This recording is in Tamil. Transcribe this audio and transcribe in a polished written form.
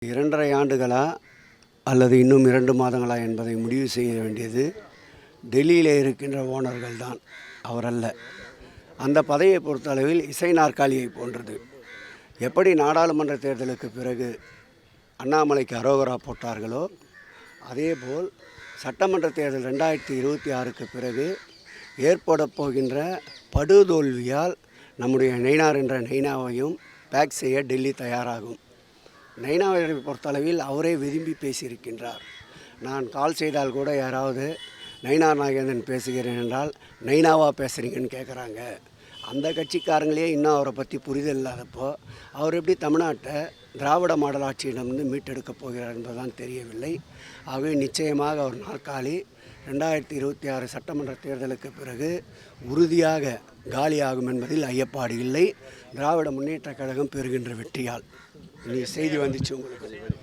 2½ ஆண்டுகளா அல்லது இன்னும் 2 மாதங்களா என்பதை முடிவு செய்ய வேண்டியது டெல்லியில் இருக்கின்ற ஓனர்கள் தான், அவரல்ல. அந்த பதவியை பொறுத்தளவில் இசை நாற்காலியை போன்றது. எப்படி நாடாளுமன்ற தேர்தலுக்கு பிறகு அண்ணாமலைக்கு அரோகரா போட்டார்களோ, அதேபோல் சட்டமன்ற தேர்தல் 2026க்கு பிறகு ஏற்பட போகின்ற படுதோல்வியால் நம்முடைய நயினார் என்ற நைனாவையும் பேக் செய்ய டெல்லி தயாராகும். நைனாவை பொறுத்தளவில் அவரே விரும்பி பேசியிருக்கின்றார். நான் கால் செய்தால் கூட யாராவது நயினார் நாகேந்திரன் பேசுகிறேன் என்றால் நைனாவா பேசுகிறீங்கன்னு கேட்குறாங்க. அந்த கட்சிக்காரங்களே இன்னும் அவரை பற்றி புரிதல் இல்லாதப்போ அவர் எப்படி தமிழ்நாட்டை திராவிட மாடல் ஆட்சியிடமிருந்து மீட்டெடுக்கப் போகிறார் என்பதுதான் தெரியவில்லை. ஆகவே நிச்சயமாக அவர் நாற்காலி 2026 சட்டமன்ற தேர்தலுக்கு பிறகு உறுதியாக காலியாகும் என்பதில் ஐயப்பாடு இல்லை. திராவிட முன்னேற்றக் கழகம் பெறுகின்ற வெற்றியால். இனி செய்தி வந்துச்சு உங்களுக்கு.